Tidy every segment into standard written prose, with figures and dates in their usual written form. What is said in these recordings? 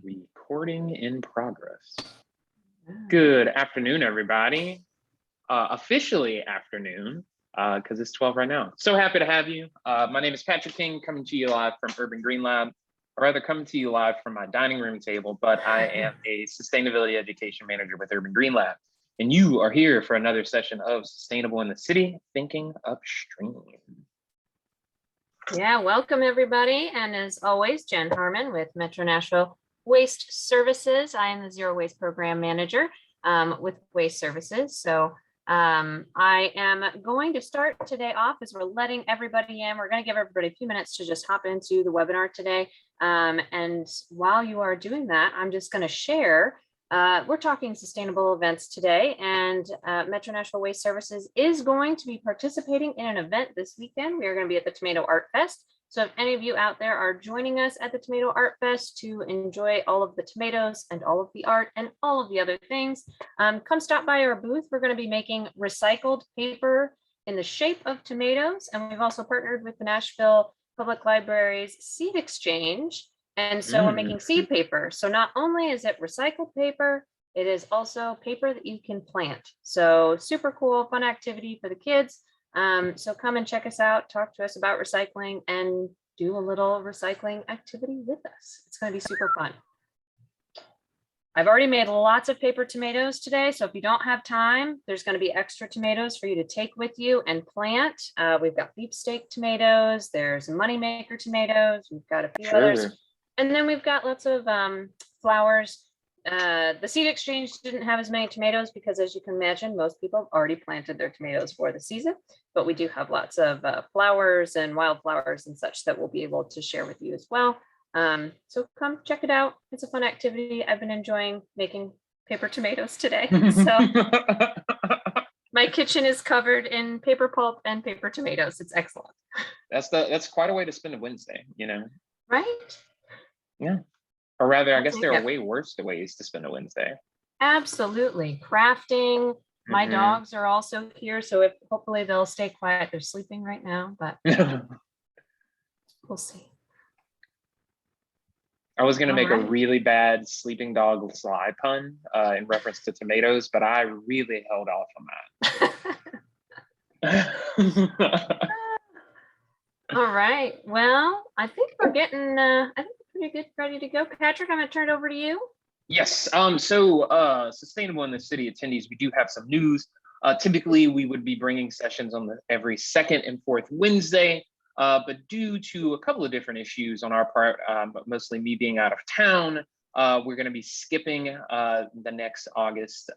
Recording in progress. Good afternoon, everybody. Officially afternoon, because it's 12 right now. So happy to have you. My name is Patrick King, coming to you live from Urban Green Lab, or rather coming to you live from my dining room table, but I am a sustainability education manager with Urban Green Lab. And you are here for another session of Sustainable in the City, Thinking Upstream. Yeah, welcome everybody. And as always, Jenn Harrman with Metro Nashville Waste Services. I am the Zero Waste Program Manager with Waste Services. So I am going to start today off as we're letting everybody in. We're going to give everybody a few minutes to just hop into the webinar today. And while you are doing that, I'm just going to share. We're talking sustainable events today, and Metro Nashville Waste Services is going to be participating in an event this weekend. We are going to be at the Tomato Art Fest. So if any of you out there are joining us at the Tomato Art Fest to enjoy all of the tomatoes and all of the art and all of the other things, come stop by our booth. We're going to be making recycled paper in the shape of tomatoes. And we've also partnered with the Nashville Public Library's Seed Exchange. And so we're making seed paper. So not only is it recycled paper, it is also paper that you can plant. So super cool, fun activity for the kids. So come and check us out, talk to us about recycling, and do a little recycling activity with us. It's going to be super fun. I've already made lots of paper tomatoes today. So if you don't have time, there's going to be extra tomatoes for you to take with you and plant. We've got beefsteak tomatoes. There's moneymaker tomatoes. We've got a few others. And then we've got lots of flowers. The Seed Exchange didn't have as many tomatoes because, as you can imagine, most people have already planted their tomatoes for the season. But we do have lots of flowers and wildflowers and such that we'll be able to share with you as well. So come check it out. It's a fun activity. I've been enjoying making paper tomatoes today. So my kitchen is covered in paper pulp and paper tomatoes. It's excellent. That's quite a way to spend a Wednesday, you know? Right? Yeah. Or rather, I guess there are way worse ways to spend a Wednesday. Absolutely. Crafting. My dogs are also here, so hopefully they'll stay quiet. They're sleeping right now, but we'll see. I was going to make a really bad sleeping dog slide pun in reference to tomatoes, but I really held off on that. All right. Well, I think we're getting, pretty good, ready to go. Patrick, I'm going to turn it over to you. Yes. So Sustainable in the City attendees, we do have some news. Typically, we would be bringing sessions on every second and fourth Wednesday, but due to a couple of different issues on our part, but mostly me being out of town, we're going to be skipping the next August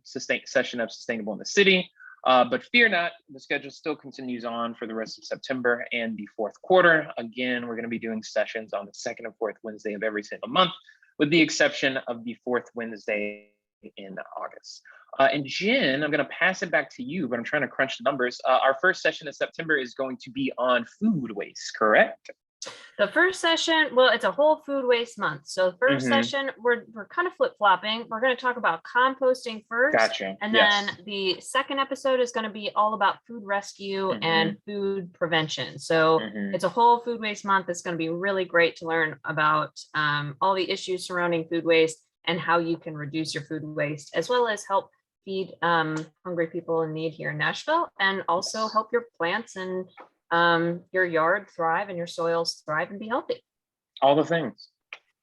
session of Sustainable in the City. But fear not, the schedule still continues on for the rest of September and the fourth quarter. Again, we're going to be doing sessions on the second and fourth Wednesday of every single month, with the exception of the fourth Wednesday in August. And Jen, I'm going to pass it back to you, but I'm trying to crunch the numbers. Our first session in September is going to be on food waste, correct? The first session, well, it's a whole food waste month. So the first session, we're kind of flip-flopping. We're going to talk about composting first. Gotcha. And then the second episode is going to be all about food rescue and food prevention. So it's a whole food waste month. It's going to be really great to learn about all the issues surrounding food waste and how you can reduce your food waste, as well as help feed hungry people in need here in Nashville, and also help your plants and your yard thrive and your soils thrive and be healthy. All the things.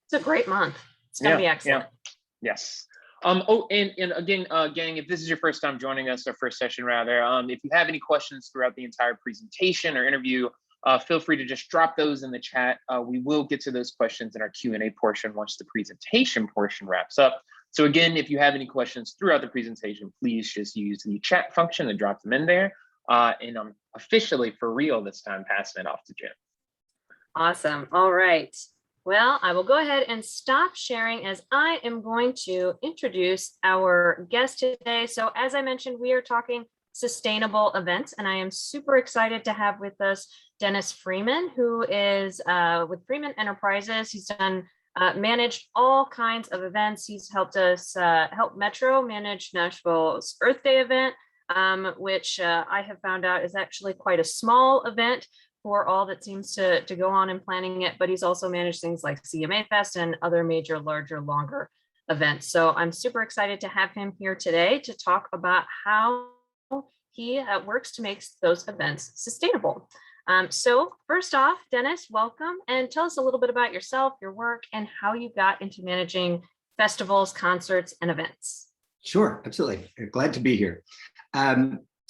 It's a great month. It's going to be excellent. Yeah. Yes. And again, gang, if this is your first time joining us, our first session rather, if you have any questions throughout the entire presentation or interview, feel free to just drop those in the chat. We will get to those questions in our Q&A portion once the presentation portion wraps up. So again, if you have any questions throughout the presentation, please just use the chat function and drop them in there. And I'm officially, for real this time, passing it off to Jenn. Awesome. All right. Well, I will go ahead and stop sharing as I am going to introduce our guest today. So as I mentioned, we are talking sustainable events, and I am super excited to have with us Dennis Freeman, who is with Freeman Enterprises. He's done managed all kinds of events. He's helped us help Metro manage Nashville's Earth Day event, which I have found out is actually quite a small event for all that seems to go on in planning it, but he's also managed things like CMA Fest and other major, larger, longer events. So I'm super excited to have him here today to talk about how he works to make those events sustainable. So first off, Dennis, welcome, and tell us a little bit about yourself, your work, and how you got into managing festivals, concerts, and events. Sure, absolutely. Glad to be here.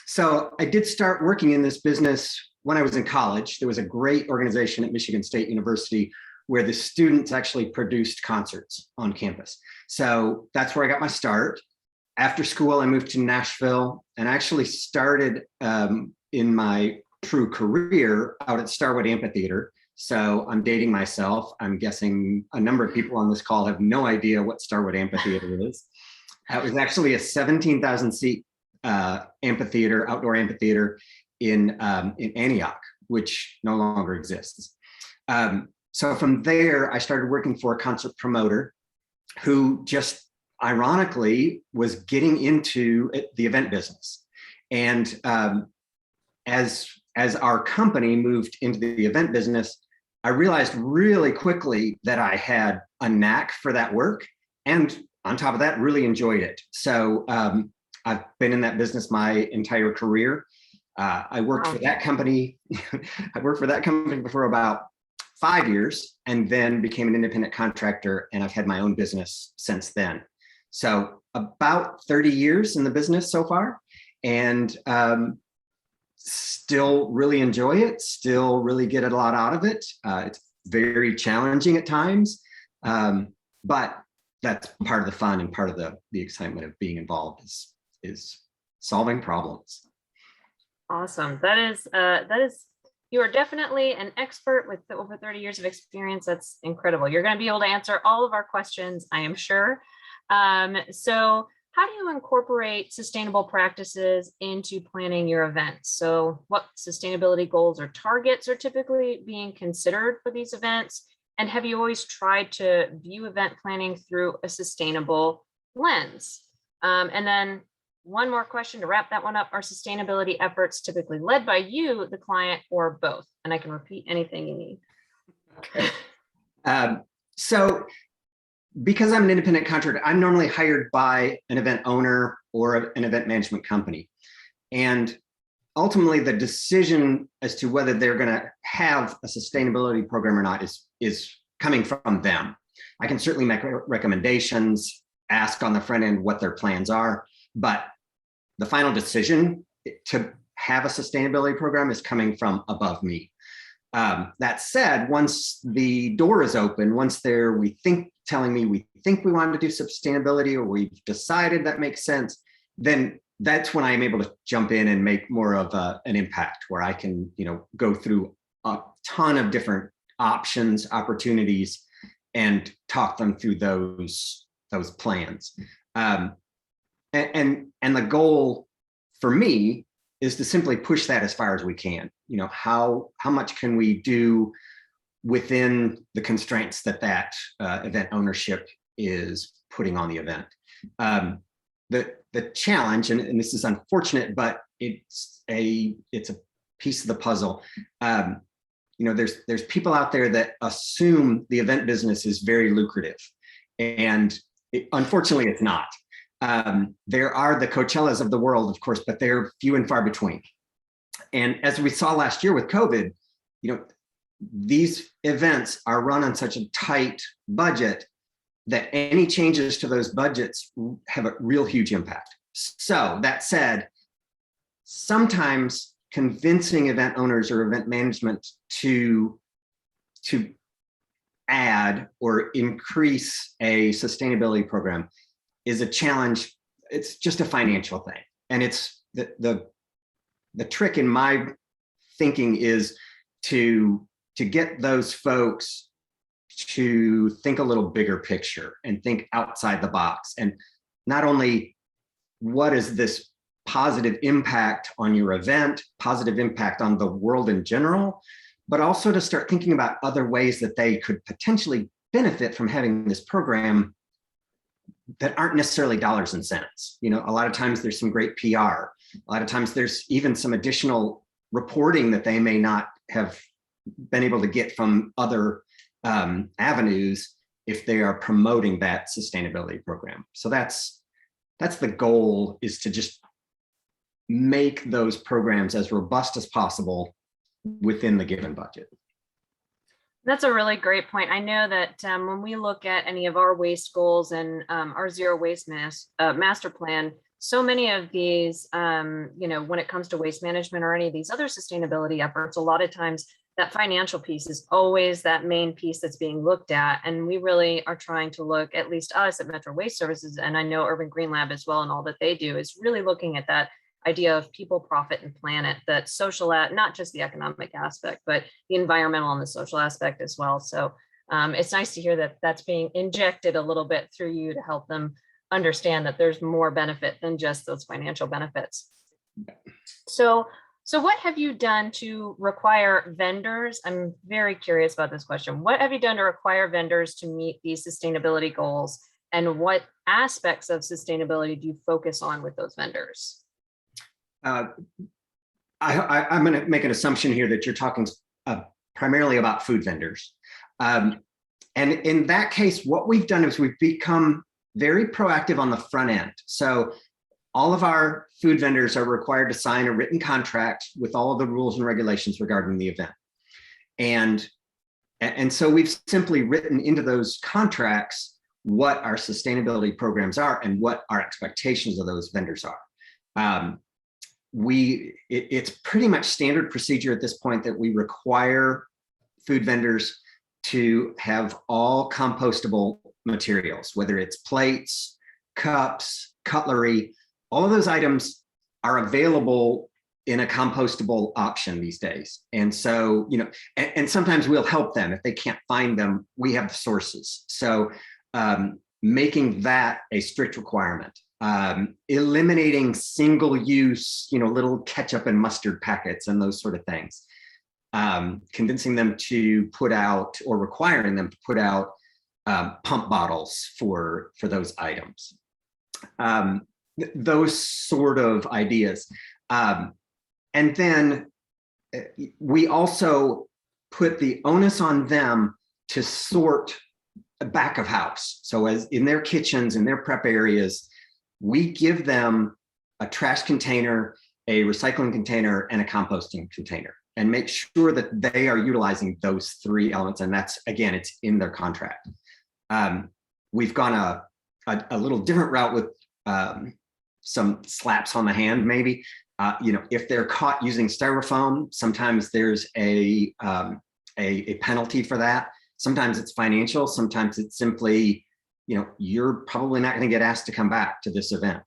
So I did start working in this business when I was in college. There was a great organization at Michigan State University where the students actually produced concerts on campus. So that's where I got my start. After school, I moved to Nashville and actually started in my true career out at Starwood Amphitheater. So I'm dating myself. I'm guessing a number of people on this call have no idea what Starwood Amphitheater is. It was actually a 17,000 seat amphitheater, outdoor amphitheater in Antioch, which no longer exists. So from there, I started working for a concert promoter who just ironically was getting into the event business. And as our company moved into the event business, I realized really quickly that I had a knack for that work. And on top of that, really enjoyed it. So I've been in that business my entire career. I worked for that company. I worked for that company for about 5 years and then became an independent contractor. And I've had my own business since then. So about 30 years in the business so far. And still really enjoy it, still really get a lot out of it. It's very challenging at times, but that's part of the fun and part of the excitement of being involved is solving problems. Awesome. That is, you are definitely an expert with over 30 years of experience. That's incredible. You're going to be able to answer all of our questions, I am sure. So how do you incorporate sustainable practices into planning your events? So what sustainability goals or targets are typically being considered for these events? And have you always tried to view event planning through a sustainable lens? And then one more question to wrap that one up. Are sustainability efforts typically led by you, the client, or both? And I can repeat anything you need. Okay. So because I'm an independent contractor, I'm normally hired by an event owner or an event management company. And ultimately the decision as to whether they're going to have a sustainability program or not is coming from them. I can certainly make recommendations, ask on the front end what their plans are, but the final decision to have a sustainability program is coming from above me. That said, once the door is open, once telling me we think we want to do sustainability or we've decided that makes sense, then that's when I'm able to jump in and make more of an impact where I can, go through a ton of different options, opportunities, and talk them through those plans. And the goal for me is to simply push that as far as we can. How much can we do within the constraints that event ownership is putting on the event? The challenge, and this is unfortunate, but it's a piece of the puzzle. There's people out there that assume the event business is very lucrative, and unfortunately, it's not. There are the Coachellas of the world, of course, but they're few and far between. And as we saw last year with COVID, these events are run on such a tight budget that any changes to those budgets have a real huge impact. So that said, sometimes convincing event owners or event management to add or increase a sustainability program is a challenge. It's just a financial thing. And it's the trick in my thinking is to get those folks to think a little bigger picture and think outside the box. And not only what is this positive impact on your event, positive impact on the world in general, but also to start thinking about other ways that they could potentially benefit from having this program that aren't necessarily dollars and cents. A lot of times there's some great PR. A lot of times there's even some additional reporting that they may not have been able to get from other avenues if they are promoting that sustainability program. So that's the goal, is to just make those programs as robust as possible within the given budget. That's a really great point. I know that when we look at any of our waste goals and our zero waste master plan, so many of these, when it comes to waste management or any of these other sustainability efforts, a lot of times that financial piece is always that main piece that's being looked at. And we really are trying to look, at least us at Metro Waste Services, and I know Urban Green Lab as well, and all that they do is really looking at that idea of people, profit, and planet, that social, not just the economic aspect, but the environmental and the social aspect as well. So it's nice to hear that that's being injected a little bit through you to help them understand that there's more benefit than just those financial benefits. So what have you done to require vendors? I'm very curious about this question. What have you done to require vendors to meet these sustainability goals? And what aspects of sustainability do you focus on with those vendors? I'm going to make an assumption here that you're talking primarily about food vendors. And in that case, what we've done is we've become very proactive on the front end. So all of our food vendors are required to sign a written contract with all of the rules and regulations regarding the event. And so we've simply written into those contracts what our sustainability programs are and what our expectations of those vendors are. It's pretty much standard procedure at this point that we require food vendors to have all compostable materials, whether it's plates, cups, cutlery. All of those items are available in a compostable option these days. And so, and sometimes we'll help them. If they can't find them, we have the sources. So making that a strict requirement, eliminating single-use, little ketchup and mustard packets and those sort of things, convincing them to put out, or requiring them to put out pump bottles for those items. Those sort of ideas. And then we also put the onus on them to sort back of house. So as in their kitchens, in their prep areas, we give them a trash container, a recycling container, and a composting container, and make sure that they are utilizing those three elements. And that's, again, it's in their contract. We've gone a little different route with some slaps on the hand, maybe. If they're caught using styrofoam, sometimes there's a penalty for that. Sometimes it's financial. Sometimes it's simply, you're probably not going to get asked to come back to this event.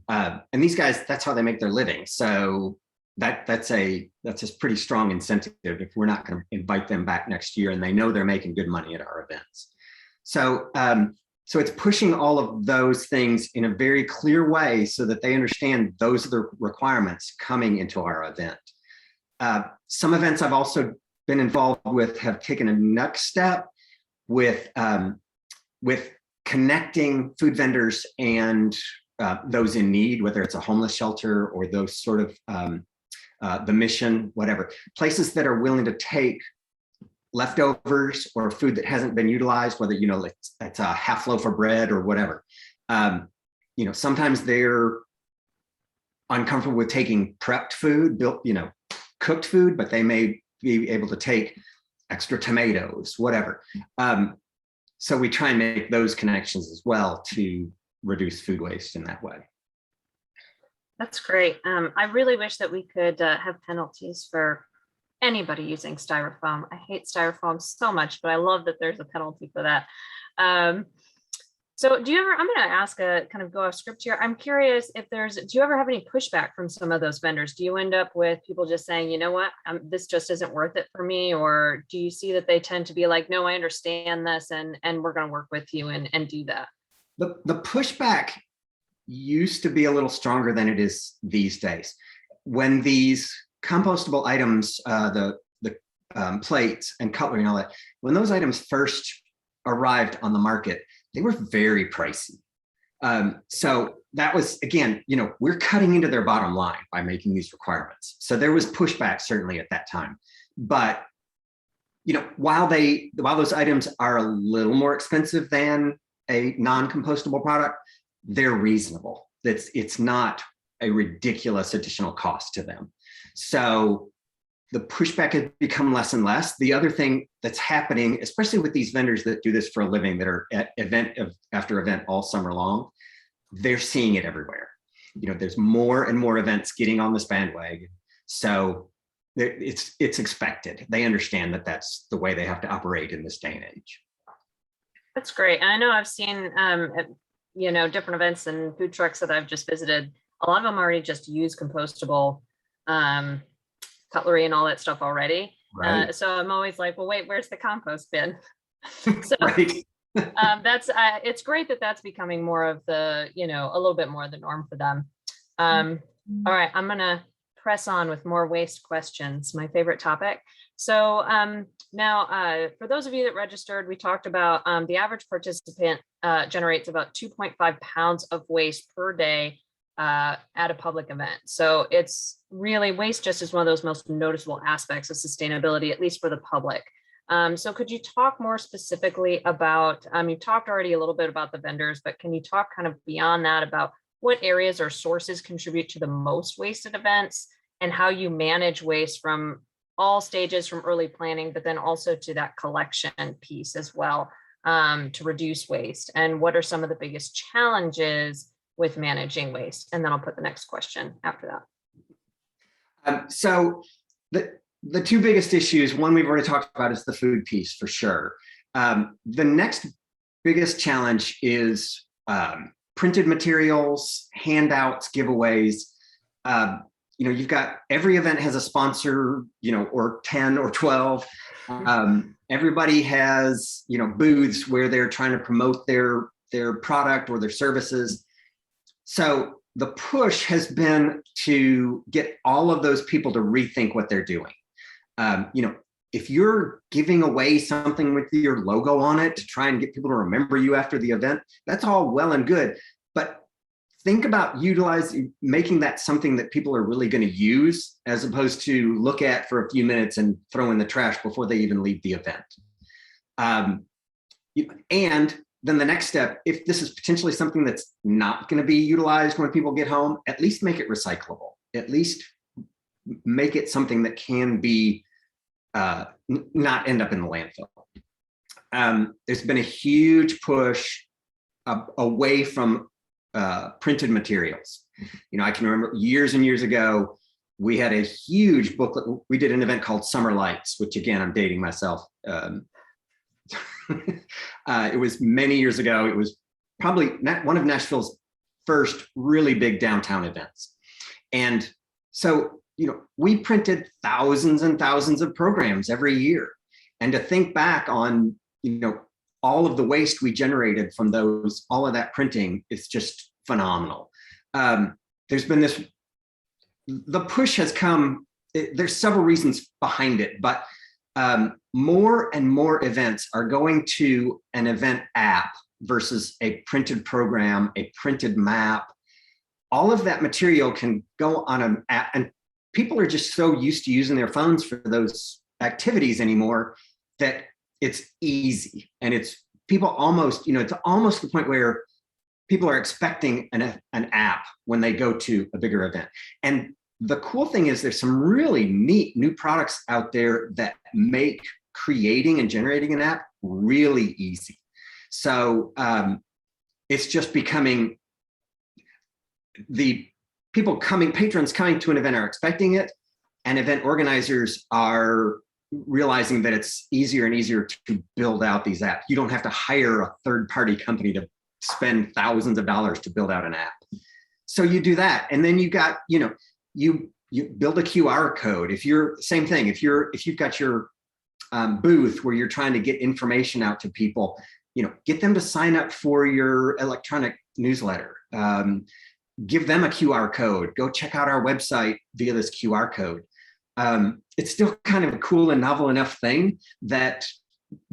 And these guys, that's how they make their living. So that's a pretty strong incentive if we're not going to invite them back next year and they know they're making good money at our events. So it's pushing all of those things in a very clear way so that they understand those are the requirements coming into our event. Some events I've also been involved with have taken a next step with connecting food vendors and those in need, whether it's a homeless shelter or those sort of the mission, whatever, places that are willing to take leftovers or food that hasn't been utilized, whether, it's a half loaf of bread or whatever. Sometimes they're uncomfortable with taking prepped food, cooked food, but they may be able to take extra tomatoes, whatever. So we try and make those connections as well to reduce food waste in that way. That's great. I really wish that we could have penalties for anybody using styrofoam. I hate styrofoam so much, but I love that there's a penalty for that. So I'm going to ask a kind of go off script here. I'm curious if do you ever have any pushback from some of those vendors? Do you end up with people just saying, you know what, this just isn't worth it for me? Or do you see that they tend to be like, no, I understand this and we're going to work with you and do that? The pushback used to be a little stronger than it is these days. When these compostable items, the plates and cutlery and all that, when those items first arrived on the market, they were very pricey. So that was, again, we're cutting into their bottom line by making these requirements. So there was pushback certainly at that time. But while those items are a little more expensive than a non-compostable product, they're reasonable. It's not a ridiculous additional cost to them. So the pushback has become less and less. The other thing that's happening, especially with these vendors that do this for a living, that are at event after event all summer long, they're seeing it everywhere. There's more and more events getting on this bandwagon. So it's expected. They understand that that's the way they have to operate in this day and age. That's great. And I know I've seen, different events and food trucks that I've just visited. A lot of them already just use compostable cutlery and all that stuff already. Right. So I'm always like, well, wait, where's the compost bin? So Right. that's it's great that that's becoming more of the, a little bit more the norm for them. All right, I'm gonna press on with more waste questions, my favorite topic. So now for those of you that registered, we talked about the average participant generates about 2.5 pounds of waste per day at a public event. So it's really, waste just is one of those most noticeable aspects of sustainability, at least for the public. So could you talk more specifically about, you talked already a little bit about the vendors, but can you talk kind of beyond that about what areas or sources contribute to the most waste at events, and how you manage waste from all stages, from early planning, but then also to that collection piece as well, to reduce waste? And what are some of the biggest challenges with managing waste? And then I'll put the next question after that. So the two biggest issues, one we've already talked about, is the food piece for sure. The next biggest challenge is printed materials, handouts, giveaways. You've got, every event has a sponsor, or 10 or 12. Everybody has, booths where they're trying to promote their product or their services. So the push has been to get all of those people to rethink what they're doing. If you're giving away something with your logo on it to try and get people to remember you after the event, that's all well and good. But think about making that something that people are really going to use, as opposed to look at for a few minutes and throw in the trash before they even leave the event. And then the next step, if this is potentially something that's not going to be utilized when people get home, at least make it recyclable. At least make it something that can be not end up in the landfill. There's been a huge push away from printed materials. I can remember years and years ago, we had a huge booklet. We did an event called Summer Lights, which, again, I'm dating myself. It was many years ago. It was probably one of Nashville's first really big downtown events. And so, we printed thousands and thousands of programs every year. And to think back on, all of the waste we generated from all of that printing, it's just phenomenal. There's been the push has come, there's several reasons behind it, but more and more events are going to an event app versus a printed program, a printed map. All of that material can go on an app, and people are just so used to using their phones for those activities anymore that it's easy. And it's people almost, it's almost the point where people are expecting an app when they go to a bigger event. And the cool thing is there's some really neat new products out there that make creating and generating an app really easy. So it's just becoming, the patrons coming to an event are expecting it, and event organizers are realizing that it's easier and easier to build out these apps. You don't have to hire a third-party company to spend thousands of dollars to build out an app. So you do that, and then you got, you build a QR code. If you've got your booth where you're trying to get information out to people, get them to sign up for your electronic newsletter. Give them a QR code. Go check out our website via this QR code. It's still kind of a cool and novel enough thing that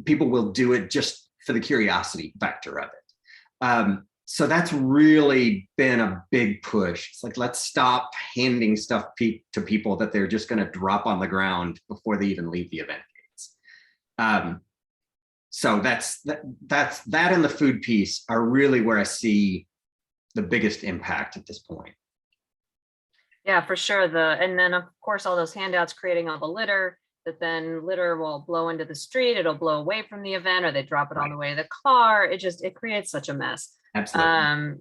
people will do it just for the curiosity factor of it. So that's really been a big push. It's like, let's stop handing stuff to people that they're just going to drop on the ground before they even leave the event gates. So that's that and the food piece are really where I see the biggest impact at this point. Yeah, for sure. And then of course, all those handouts creating all the litter, that then litter will blow into the street. It'll blow away from the event, or they drop it on the way to the car. It creates such a mess. Absolutely.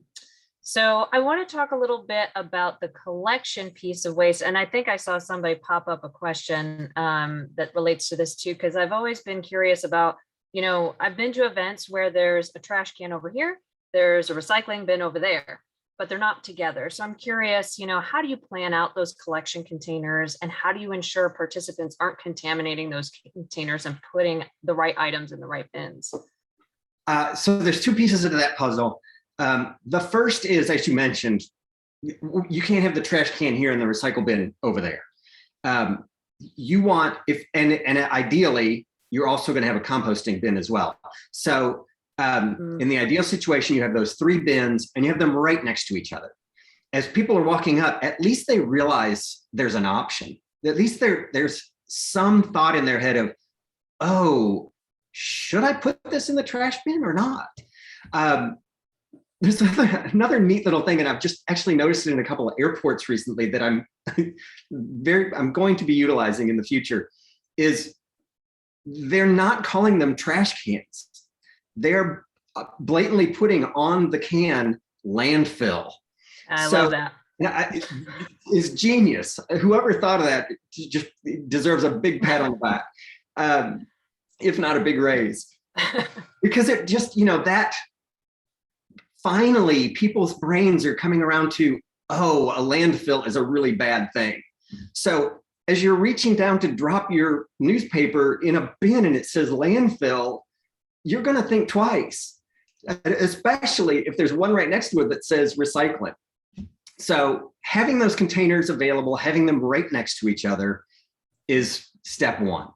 So I want to talk a little bit about the collection piece of waste. And I think I saw somebody pop up a question that relates to this too, because I've always been curious about, I've been to events where there's a trash can over here, there's a recycling bin over there, but they're not together. So I'm curious, how do you plan out those collection containers, and how do you ensure participants aren't contaminating those containers and putting the right items in the right bins? So there's two pieces of that puzzle. The first is, as you mentioned, you can't have the trash can here and the recycle bin over there. You want, and ideally, you're also going to have a composting bin as well. So in the ideal situation, you have those three bins and you have them right next to each other. As people are walking up, at least they realize there's an option. At least there's some thought in their head of, oh, should I put this in the trash bin or not? There's another neat little thing, and I've just actually noticed it in a couple of airports recently that I'm going to be utilizing in the future, is they're not calling them trash cans. They're blatantly putting on the can landfill. I love that. It's genius. Whoever thought of that just deserves a big pat on the back, if not a big raise. Because it just, that finally people's brains are coming around to, oh, a landfill is a really bad thing. So as you're reaching down to drop your newspaper in a bin and it says landfill, you're going to think twice, especially if there's one right next to it that says recycling. So having those containers available, having them right next to each other is step one.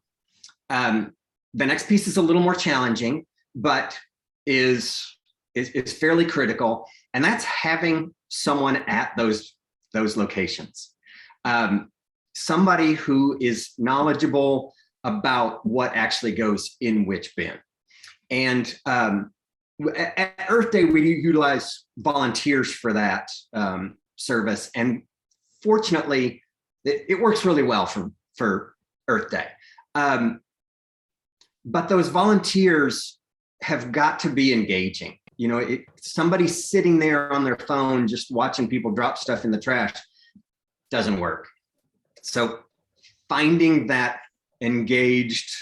The next piece is a little more challenging, but is fairly critical, and that's having someone at those locations. Somebody who is knowledgeable about what actually goes in which bin. And at Earth Day, we utilize volunteers for that service. And fortunately, it works really well for Earth Day. But those volunteers have got to be engaging. Somebody sitting there on their phone just watching people drop stuff in the trash doesn't work. So finding that engaged,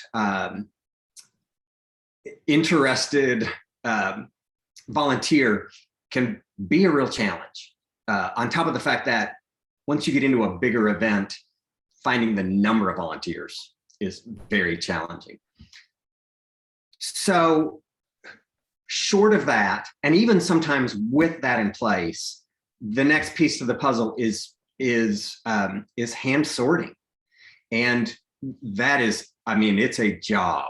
interested volunteer can be a real challenge. On top of the fact that once you get into a bigger event, finding the number of volunteers is very challenging. So short of that, and even sometimes with that in place, the next piece of the puzzle is hand sorting. And that is, it's a job.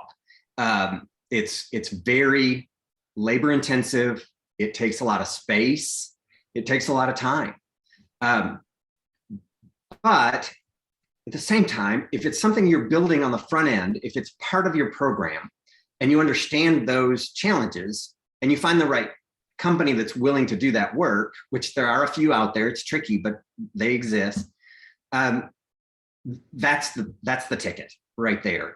It's very labor intensive. It takes a lot of space. It takes a lot of time. But at the same time, if it's something you're building on the front end, if it's part of your program and you understand those challenges and you find the right company that's willing to do that work, which there are a few out there, it's tricky, but they exist. That's the ticket right there.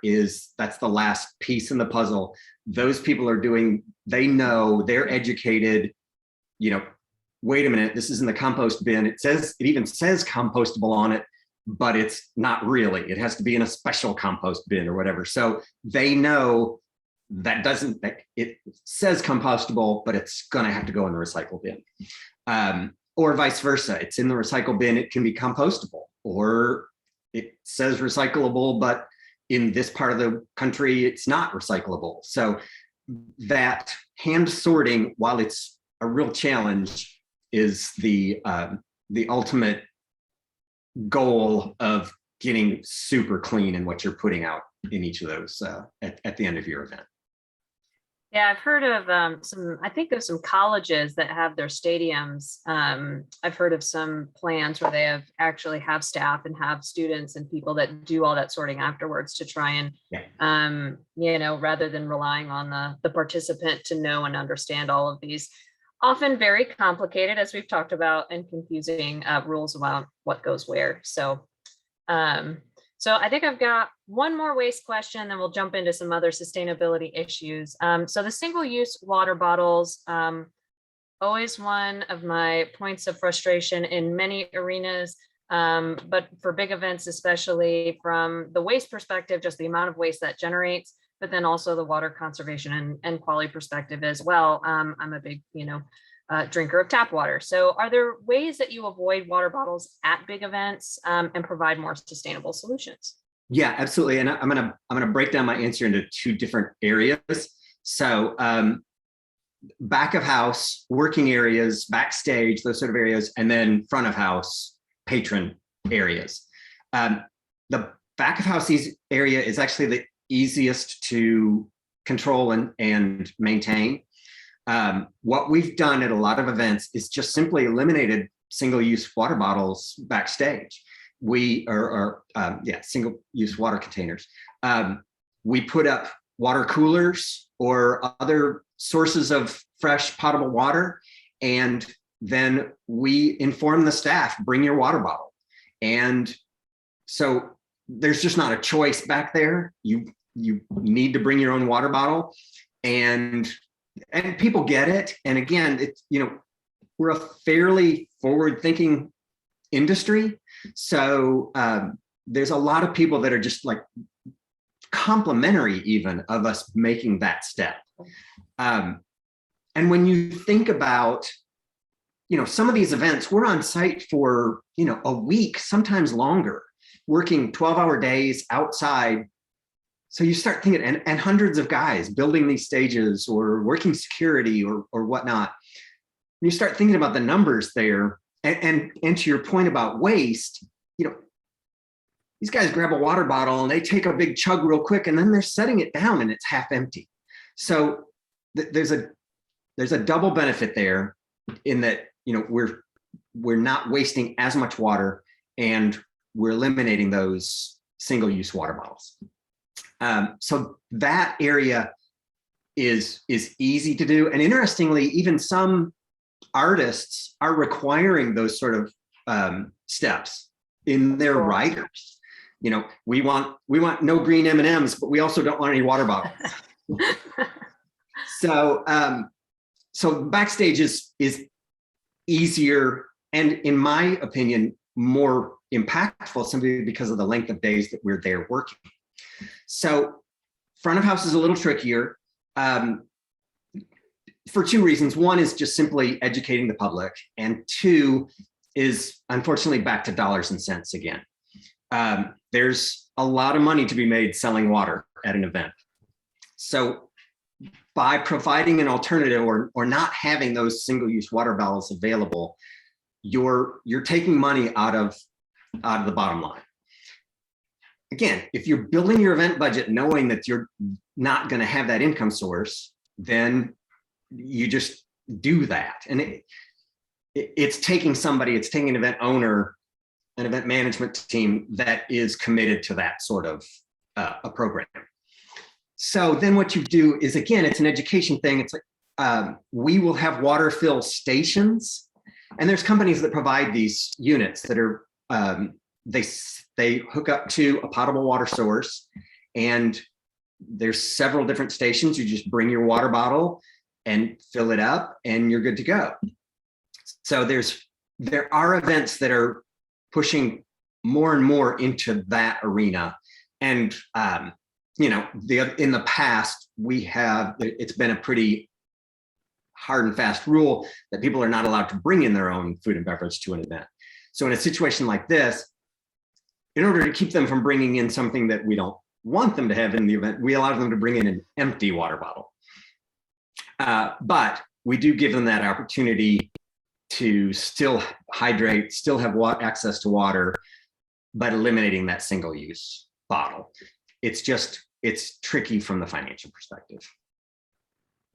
That's the last piece in the puzzle. Those people are they know, they're educated, wait a minute, this is in the compost bin. It even says compostable on it, but it's not really. It has to be in a special compost bin or whatever. So they know it says compostable, but it's going to have to go in the recycle bin. Or vice versa. It's in the recycle bin, it can be compostable, or it says recyclable, but in this part of the country, it's not recyclable. So that hand sorting, while it's a real challenge, is the ultimate goal of getting super clean in what you're putting out in each of those at the end of your event. Yeah, I've heard of I think of some colleges that have their stadiums. I've heard of some plans where they actually have staff and have students and people that do all that sorting afterwards to try and, rather than relying on the participant to know and understand all of these often very complicated, as we've talked about, and confusing rules about what goes where. So I think I've got one more waste question, then we'll jump into some other sustainability issues. So the single-use water bottles, always one of my points of frustration in many arenas, but for big events, especially from the waste perspective, just the amount of waste that generates, but then also the water conservation and quality perspective as well. I'm a big, drinker of tap water. So are there ways that you avoid water bottles at big events and provide more sustainable solutions? Yeah, absolutely. And I'm gonna break down my answer into two different areas. So back of house, working areas, backstage, those sort of areas, and then front of house, patron areas. The back of house area is actually the easiest to control and maintain. What we've done at a lot of events is just simply eliminated single-use water bottles backstage. Single-use water containers. We put up water coolers or other sources of fresh potable water, and then we inform the staff, bring your water bottle. And so there's just not a choice back there. You need to bring your own water bottle, and people get it. And again, it's, we're a fairly forward-thinking industry. So there's a lot of people that are just like complimentary even of us making that step. And when you think about, some of these events, we're on site for, a week, sometimes longer, working 12-hour days outside. So you start thinking, and hundreds of guys building these stages or working security or whatnot. You start thinking about the numbers there, and to your point about waste, these guys grab a water bottle and they take a big chug real quick, and then they're setting it down and it's half empty. So there's a double benefit there in that, we're not wasting as much water, and we're eliminating those single-use water bottles. So that area is easy to do. And interestingly, even some artists are requiring those sort of steps in their writers. We want no green M&Ms, but we also don't want any water bottles. So backstage is easier, and in my opinion, more impactful, simply because of the length of days that we're there working. So front of house is a little trickier for two reasons. One is just simply educating the public, and two is unfortunately back to dollars and cents again. There's a lot of money to be made selling water at an event. So by providing an alternative or not having those single-use water bottles available, you're taking money out of the bottom line. Again, if you're building your event budget knowing that you're not going to have that income source, then you just do that. And it's taking an event owner, an event management team that is committed to that sort of a program. So then what you do is, again, it's an education thing. It's like, we will have water fill stations, and there's companies that provide these units that are, they hook up to a potable water source, and there's several different stations. You just bring your water bottle and fill it up, and you're good to go. So there are events that are pushing more and more into that arena. And in the past, it's been a pretty hard and fast rule that people are not allowed to bring in their own food and beverage to an event. So in a situation like this, in order to keep them from bringing in something that we don't want them to have in the event, we allow them to bring in an empty water bottle. But we do give them that opportunity to still hydrate, still have access to water, but eliminating that single-use bottle. It's tricky from the financial perspective.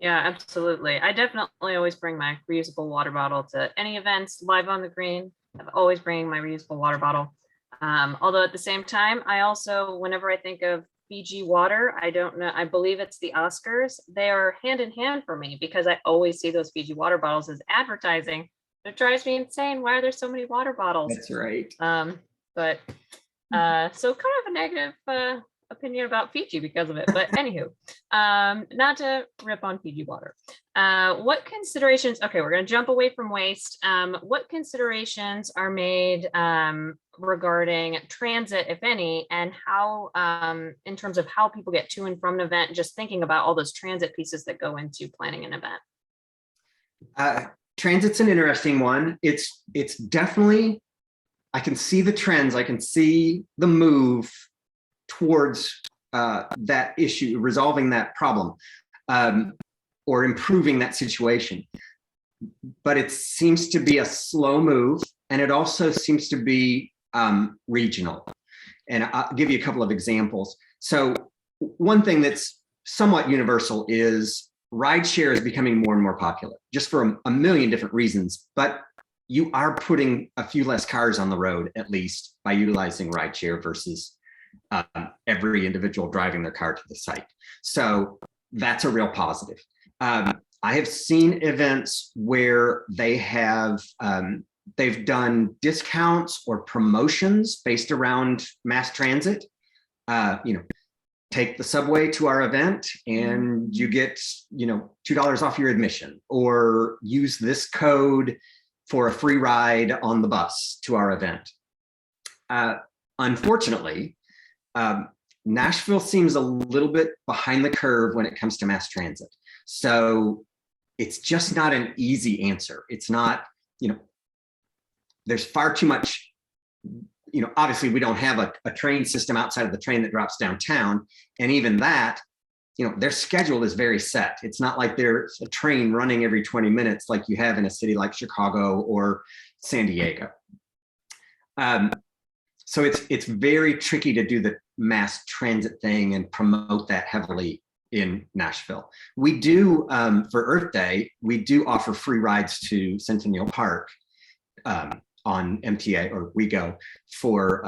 Yeah, absolutely. I definitely always bring my reusable water bottle to any events live on the green. I'm always bringing my reusable water bottle. Although at the same time, I also, whenever I think of Fiji water, I don't know, I believe it's the Oscars. They are hand in hand for me because I always see those Fiji water bottles as advertising. It drives me insane. Why are there so many water bottles? That's right. But so kind of a negative opinion about Fiji because of it. But anywho, not to rip on Fiji water. What considerations, okay, we're going to jump away from waste. What considerations are made regarding transit, if any, and how, in terms of how people get to and from an event, just thinking about all those transit pieces that go into planning an event? Transit's an interesting one. It's definitely, I can see the trends. I can see the move towards that issue, resolving that problem, or improving that situation. But it seems to be a slow move, and it also seems to be regional. And I'll give you a couple of examples. So one thing that's somewhat universal is rideshare is becoming more and more popular, just for a million different reasons. But you are putting a few less cars on the road, at least, by utilizing rideshare versus every individual driving their car to the site. So that's a real positive. I have seen events where they have they've done discounts or promotions based around mass transit. Take the subway to our event and you get, $2 off your admission, or use this code for a free ride on the bus to our event. Unfortunately, Nashville seems a little bit behind the curve when it comes to mass transit. So it's just not an easy answer. It's not, there's far too much, obviously we don't have a train system outside of the train that drops downtown. And even that, their schedule is very set. It's not like there's a train running every 20 minutes like you have in a city like Chicago or San Diego. So it's very tricky to do the mass transit thing and promote that heavily in Nashville. We do, for Earth Day, we do offer free rides to Centennial Park on MTA, or we go for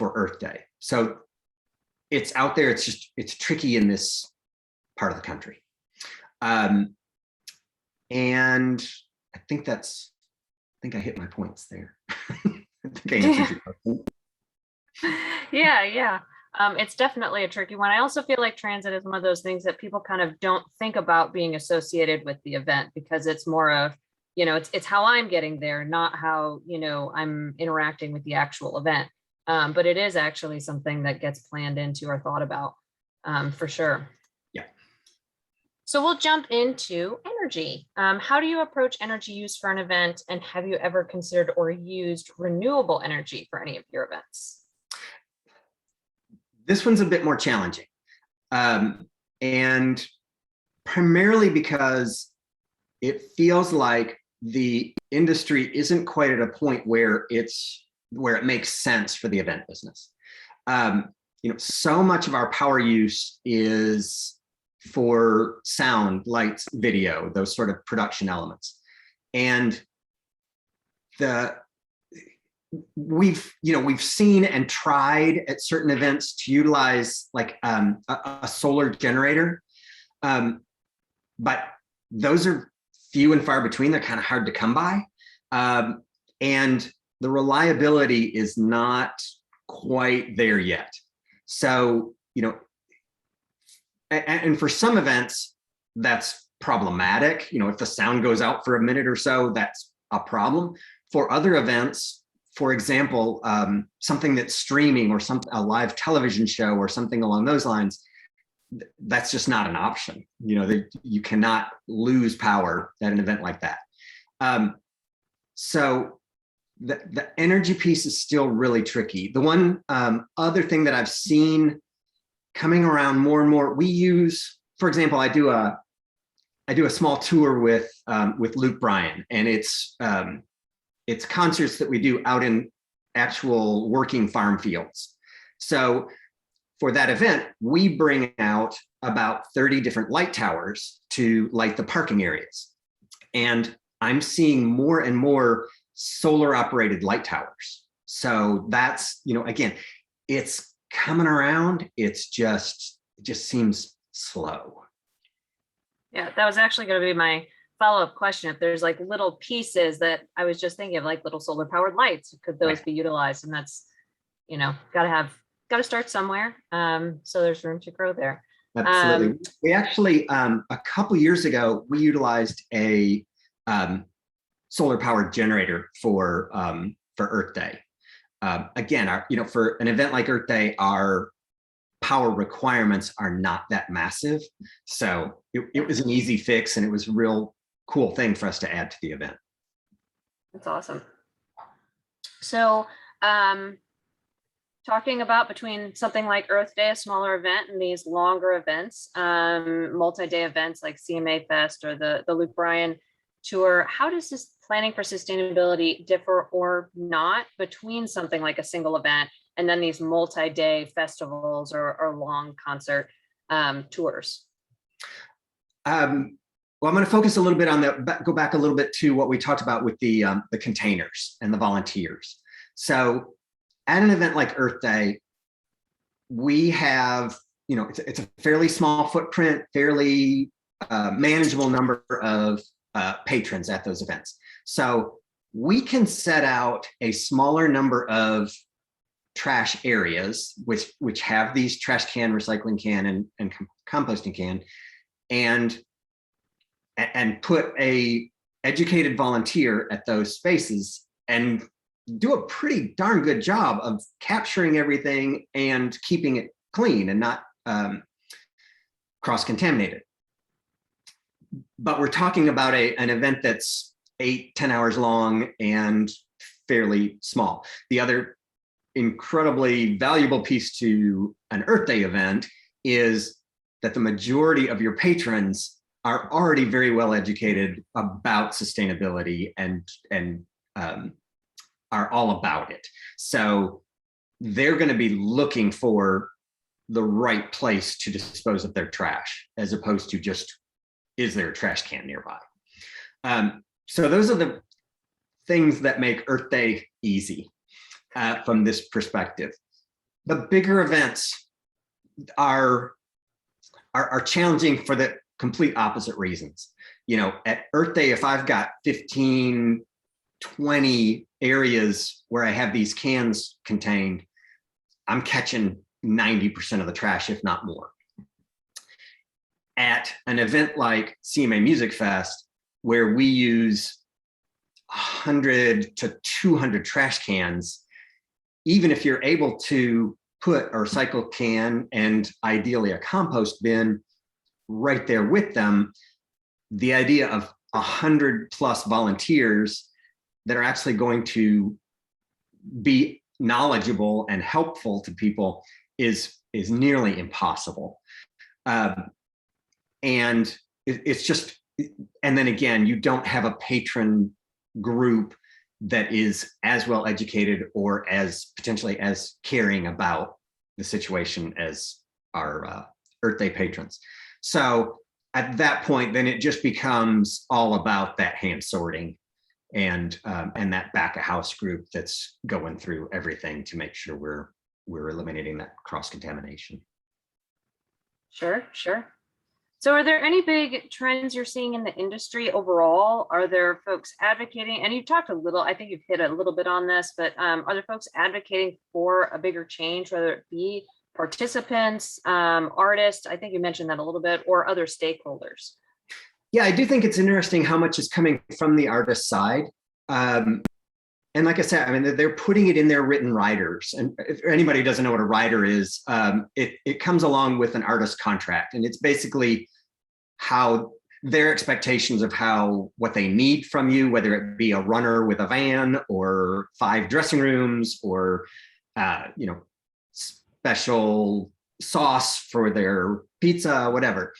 Earth Day. So it's out there. It's tricky in this part of the country. And I think I hit my points there. I think I answered your question. Yeah. It's definitely a tricky one. I also feel like transit is one of those things that people kind of don't think about being associated with the event, because it's more of, it's how I'm getting there, not how, I'm interacting with the actual event. But it is actually something that gets planned into or thought about, for sure. Yeah. So we'll jump into energy. How do you approach energy use for an event? And have you ever considered or used renewable energy for any of your events? This one's a bit more challenging. And primarily because it feels like the industry isn't quite at a point where it makes sense for the event business. So much of our power use is for sound, lights, video, those sort of production elements. And we've seen and tried at certain events to utilize like a solar generator, but those are few and far between. They're kind of hard to come by, and the reliability is not quite there yet. So and for some events that's problematic. If the sound goes out for a minute or so, that's a problem. For other events, for example, something that's streaming or a live television show or something along those lines, that's just not an option. You cannot lose power at an event like that. So the energy piece is still really tricky. The one other thing that I've seen coming around more and more, we use, for example, I do a small tour with Luke Bryan, and it's concerts that we do out in actual working farm fields. So for that event, we bring out about 30 different light towers to light the parking areas. And I'm seeing more and more solar operated light towers. So that's, again, it's coming around. It just seems slow. Yeah, that was actually going to be my follow-up question. If there's like little pieces that I was just thinking of, like little solar powered lights, could those Right. be utilized? And that's, got to start somewhere. So there's room to grow there. Absolutely. We actually, a couple years ago, we utilized a solar powered generator for Earth Day. Again, for an event like Earth Day, our power requirements are not that massive. So it was an easy fix, and it was a real cool thing for us to add to the event. That's awesome. So talking about between something like Earth Day, a smaller event, and these longer events, multi-day events like CMA Fest or the Luke Bryan Tour, how does this planning for sustainability differ or not between something like a single event and then these multi-day festivals or long concert tours? Well, I'm going to focus a little bit on go back a little bit to what we talked about with the containers and the volunteers. So at an event like Earth Day, we have, it's a fairly small footprint, fairly manageable number of patrons at those events. So we can set out a smaller number of trash areas, which have these trash can, recycling can, and composting can, and put a educated volunteer at those spaces and do a pretty darn good job of capturing everything and keeping it clean and not cross-contaminated. But we're talking about an event that's 8-10 hours long and fairly small. The other incredibly valuable piece to an Earth Day event is that the majority of your patrons are already very well educated about sustainability and are all about it. So they're going to be looking for the right place to dispose of their trash, as opposed to just, is there a trash can nearby? So those are the things that make Earth Day easy from this perspective. The bigger events are challenging for the complete opposite reasons. At Earth Day, if I've got 15, 20 areas where I have these cans contained, I'm catching 90% of the trash, if not more. At an event like CMA Music Fest, where we use 100 to 200 trash cans, even if you're able to put a recycle can and ideally a compost bin right there with them, the idea of 100+ volunteers that are actually going to be knowledgeable and helpful to people is nearly impossible. And it's just, and then again, you don't have a patron group that is as well educated or as potentially as caring about the situation as our Earth Day patrons. So at that point, then it just becomes all about that hand sorting and that back of house group that's going through everything to make sure we're eliminating that cross contamination. Sure. So are there any big trends you're seeing in the industry overall? Are there folks advocating, and you've talked a little, I think you've hit a little bit on this, but are there folks advocating for a bigger change, whether it be participants, artists, I think you mentioned that a little bit, or other stakeholders? Yeah, I do think it's interesting how much is coming from the artist side. And like I said, I mean, they're putting it in their written riders. And if anybody who doesn't know what a rider is, it comes along with an artist contract. And it's basically how their expectations of what they need from you, whether it be a runner with a van or 5 dressing rooms or, special sauce for their pizza, whatever.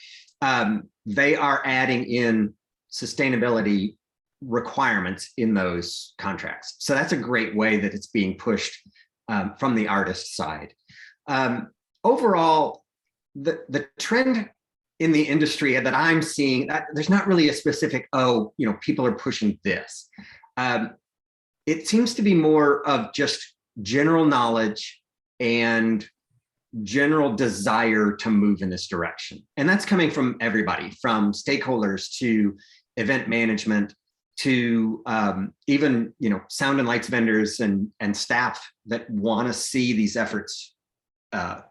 They are adding in sustainability requirements in those contracts. So that's a great way that it's being pushed from the artist side. overall, the trend in the industry that I'm seeing, that there's not really a specific, people are pushing this. It seems to be more of just general knowledge and general desire to move in this direction. And that's coming from everybody, from stakeholders to event management to even sound and lights vendors and staff that want to see these efforts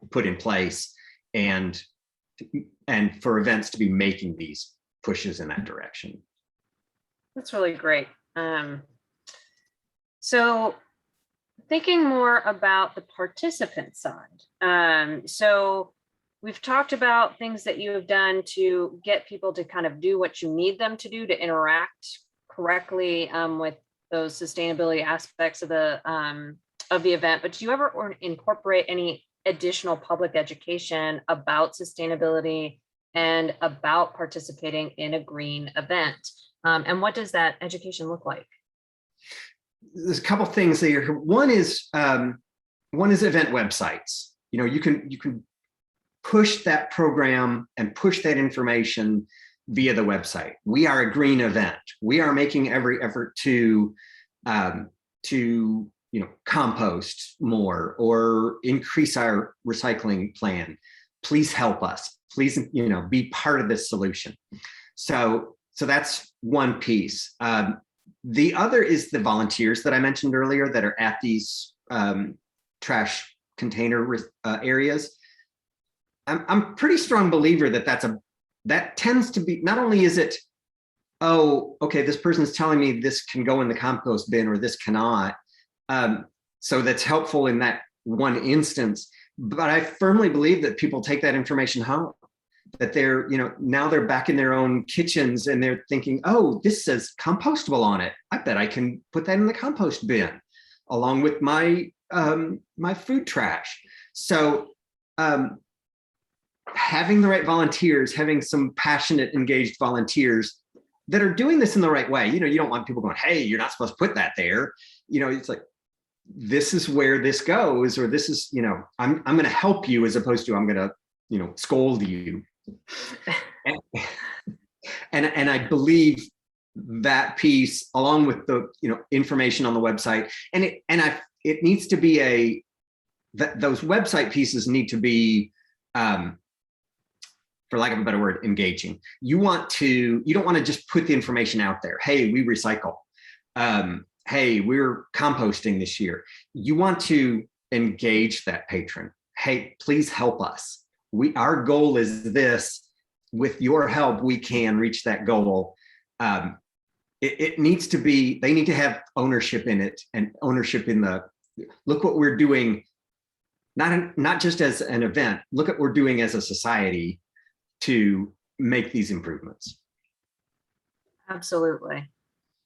put in place and for events to be making these pushes in that direction. That's really great. So thinking more about the participant side. So we've talked about things that you have done to get people to kind of do what you need them to do to interact correctly with those sustainability aspects of the event. But do you ever incorporate any additional public education about sustainability and about participating in a green event? And what does that education look like? There's a couple things there. One is event websites. You can push that program and push that information via the website. We are a green event. We are making every effort to compost more or increase our recycling plan. Please help us. Please, be part of this solution. So that's one piece. The other is the volunteers that I mentioned earlier that are at these trash container areas. I'm a pretty strong believer that tends to be, not only is it, this person's telling me this can go in the compost bin or this cannot. So that's helpful in that one instance, but I firmly believe that people take that information home, that they're, now they're back in their own kitchens and they're thinking, this says compostable on it. I bet I can put that in the compost bin along with my food trash. So having the right volunteers, having some passionate, engaged volunteers that are doing this in the right way. You don't want people going, hey, you're not supposed to put that there. It's like, this is where this goes, or this is, I'm going to help you as opposed to I'm going to, scold you. And I believe that piece, along with the, information on the website, and it needs to be those website pieces need to be, for lack of a better word, engaging. You don't want to just put the information out there. Hey, we recycle. Hey, we're composting this year. You want to engage that patron. Hey, please help us. Our goal is this. With your help, we can reach that goal. It needs to be, they need to have ownership in it, and ownership in look what we're doing, not just as an event, look at what we're doing as a society to make these improvements. Absolutely.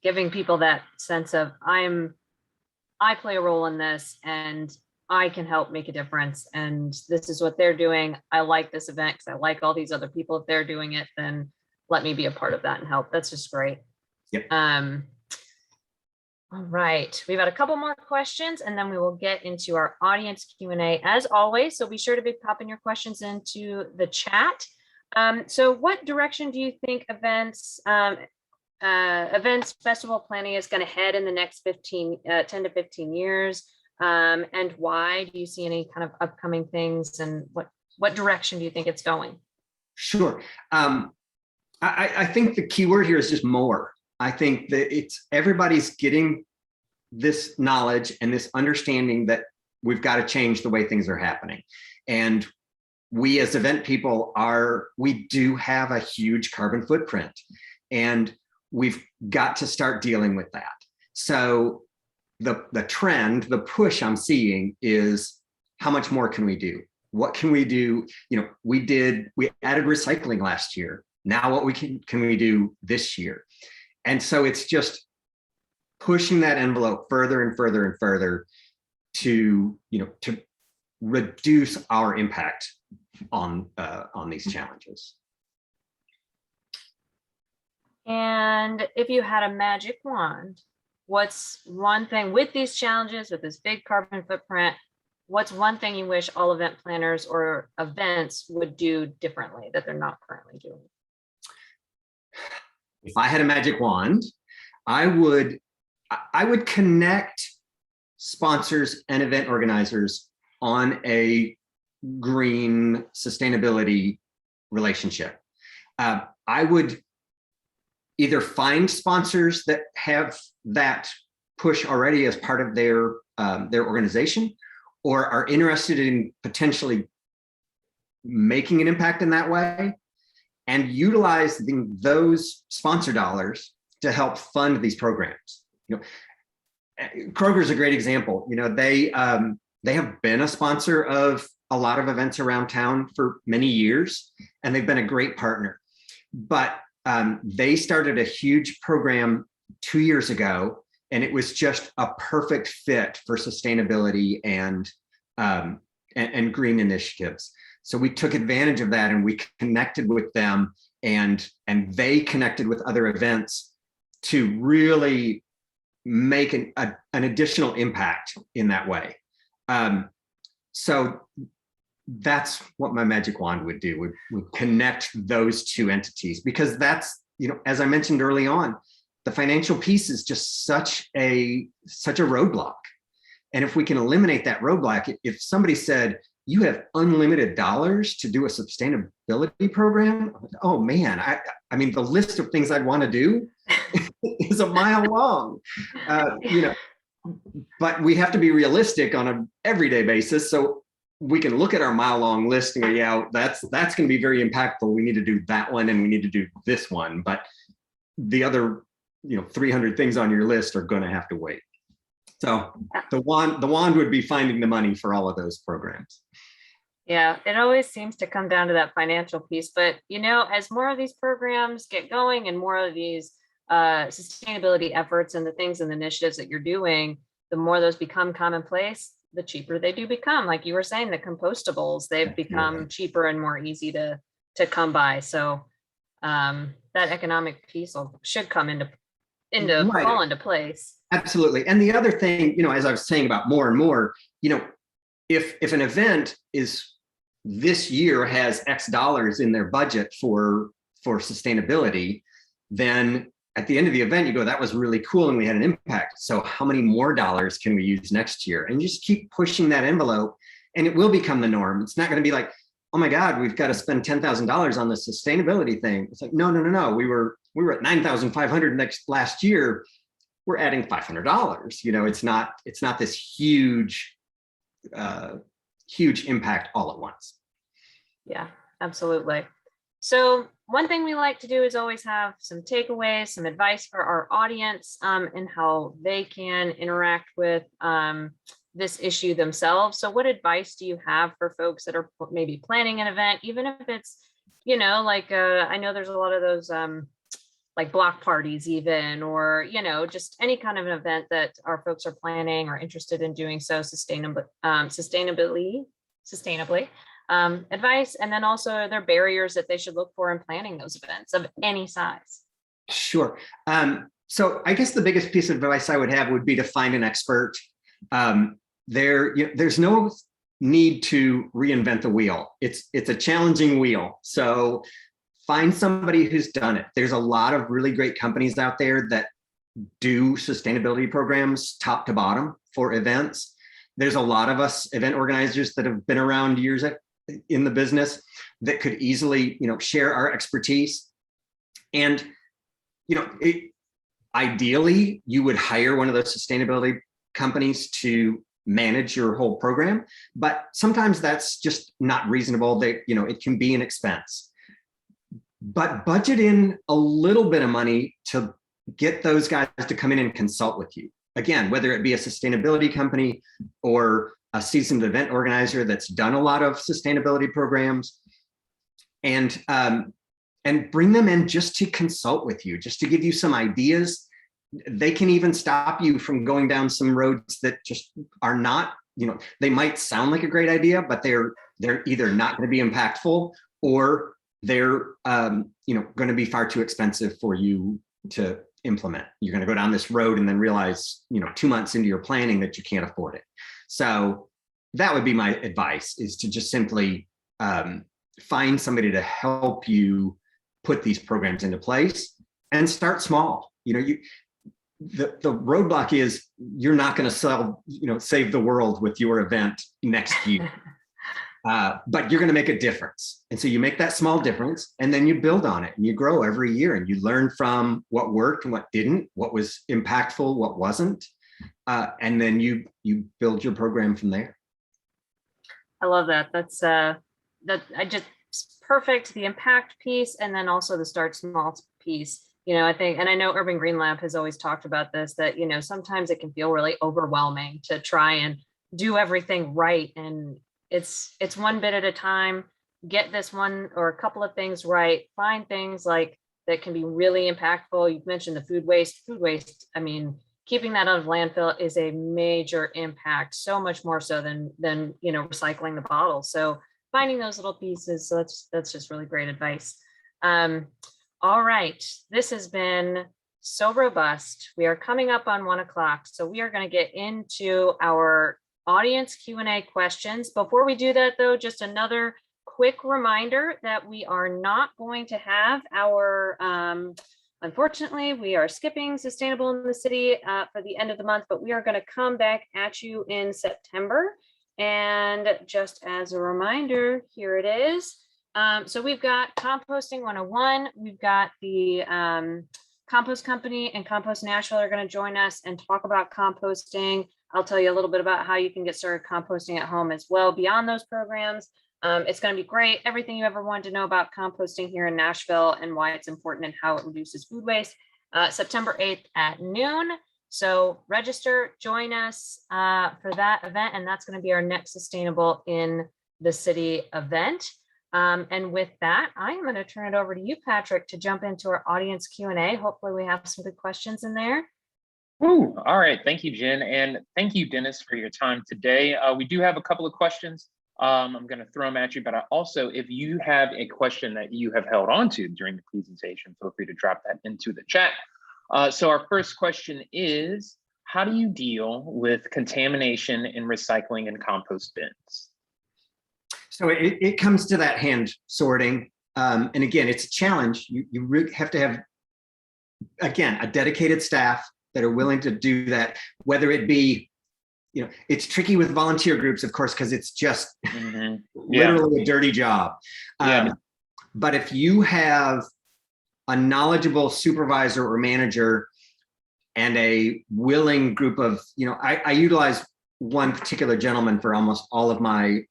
Giving people that sense of I play a role in this and I can help make a difference. And this is what they're doing. I like this event because I like all these other people. If they're doing it, then let me be a part of that and help. That's just great. Yep. All right. We've got a couple more questions and then we will get into our audience Q&A as always. So be sure to be popping your questions into the chat. So what direction do you think events festival planning is going to head in the next 10 to 15 years? And why? Do you see any kind of upcoming things, and what direction do you think it's going? Sure. I think the key word here is just more. I think that everybody's getting this knowledge and this understanding that we've got to change the way things are happening. And we as event people we do have a huge carbon footprint, and we've got to start dealing with that. So the trend, the push I'm seeing is, how much more can we do? What can we do? We added recycling last year. Now what can we do this year? And so it's just pushing that envelope further and further and further to reduce our impact on these challenges. And if you had a magic wand, what's one thing with these challenges, with this big carbon footprint, what's one thing you wish all event planners or events would do differently that they're not currently doing? If I had a magic wand, I would connect sponsors and event organizers on a green sustainability relationship. I would either find sponsors that have that push already as part of their organization, or are interested in potentially making an impact in that way, and utilizing those sponsor dollars to help fund these programs. Kroger's a great example. They have been a sponsor of a lot of events around town for many years, and they've been a great partner. But they started a huge program 2 years ago, and it was just a perfect fit for sustainability and green initiatives. So we took advantage of that, and we connected with them, and they connected with other events to really make an additional impact in that way. So that's what my magic wand would do, would connect those two entities, because that's, as I mentioned early on, the financial piece is just such a roadblock. And if we can eliminate that roadblock, if somebody said, you have unlimited dollars to do a sustainability program, oh man, I mean, the list of things I'd want to do is a mile long, but we have to be realistic on an everyday basis. So we can look at our mile long list and go, yeah, that's going to be very impactful. We need to do that one, and we need to do this one. But the other, 300 things on your list are going to have to wait. So the wand would be finding the money for all of those programs. Yeah, it always seems to come down to that financial piece. But, as more of these programs get going and more of these sustainability efforts and the things and the initiatives that you're doing, the more those become commonplace, the cheaper they do become. Like you were saying, the compostables, they've become cheaper and more easy to come by. So that economic piece should come into fall into place. Absolutely. And the other thing, as I was saying about more and more, if an event is this year has X dollars in their budget for sustainability, then at the end of the event, you go, that was really cool and we had an impact. So how many more dollars can we use next year? And you just keep pushing that envelope, and it will become the norm. It's not going to be like, oh my God, we've got to spend $10,000 on the sustainability thing. It's like, no. We were at $9,500 last year. We're adding $500. It's not this huge impact all at once. Yeah, absolutely. So one thing we like to do is always have some takeaways, some advice for our audience, and how they can interact with this issue themselves. So what advice do you have for folks that are maybe planning an event, even if it's, I know there's a lot of those like block parties even, or, just any kind of an event that our folks are planning or interested in doing so sustainably, advice, and then also are there barriers that they should look for in planning those events of any size? Sure. So I guess the biggest piece of advice I would have would be to find an expert. There's no need to reinvent the wheel. It's a challenging wheel. So find somebody who's done it. There's a lot of really great companies out there that do sustainability programs top to bottom for events. There's a lot of us event organizers that have been around years in the business that could easily, share our expertise. And, ideally, you would hire one of those sustainability companies to manage your whole program, but sometimes that's just not reasonable. It can be an expense. But budget in a little bit of money to get those guys to come in and consult with you. Again, whether it be a sustainability company or a seasoned event organizer that's done a lot of sustainability programs, and bring them in just to consult with you, just to give you some ideas. They can even stop you from going down some roads that just are not, they might sound like a great idea, but they're either not going to be impactful, or they're going to be far too expensive for you to implement. You're going to go down this road and then realize 2 months into your planning that you can't afford it. So that would be my advice, is to just simply find somebody to help you put these programs into place and start small. The roadblock is you're not going to save the world with your event next year. But you're going to make a difference. And so you make that small difference, and then you build on it and you grow every year, and you learn from what worked and what didn't, what was impactful, what wasn't. And then you build your program from there. I love that. That's perfect. The impact piece, and then also the start small piece. I think, and I know Urban Green Lab has always talked about this, that, sometimes it can feel really overwhelming to try and do everything right. And it's one bit at a time. Get this one or a couple of things right. Find things like that can be really impactful. You've mentioned the food waste. I mean, keeping that out of landfill is a major impact, so much more so than recycling the bottle. So finding those little pieces. So that's just really great advice. All right, this has been so robust. We are coming up on 1 o'clock, so we are going to get into our audience Q&A questions. Before we do that, though, just another quick reminder that we are not going to have our, unfortunately, we are skipping Sustainable in the City for the end of the month, but we are going to come back at you in September. And just as a reminder, here it is. So we've got Composting 101. We've got the Compost Company and Compost Nashville are going to join us and talk about composting. I'll tell you a little bit about how you can get started composting at home as well beyond those programs. It's going to be great. Everything you ever wanted to know about composting here in Nashville and why it's important and how it reduces food waste. September 8th at noon. So register, join us for that event. And that's going to be our next Sustainable in the City event. And with that, I am going to turn it over to you, Patrick, to jump into our audience Q&A. Hopefully we have some good questions in there. Ooh, all right. Thank you, Jen. And thank you, Dennis, for your time today. We do have a couple of questions. I'm going to throw them at you, but also, if you have a question that you have held on to during the presentation, feel free to drop that into the chat. So our first question is, how do you deal with contamination in recycling and compost bins? So it comes to that hand sorting. And again, it's a challenge. You really have to have, again, a dedicated staff that are willing to do that, whether it be, it's tricky with volunteer groups, of course, because it's just literally a dirty job. But if you have a knowledgeable supervisor or manager and a willing group of, I utilize one particular gentleman for almost all of my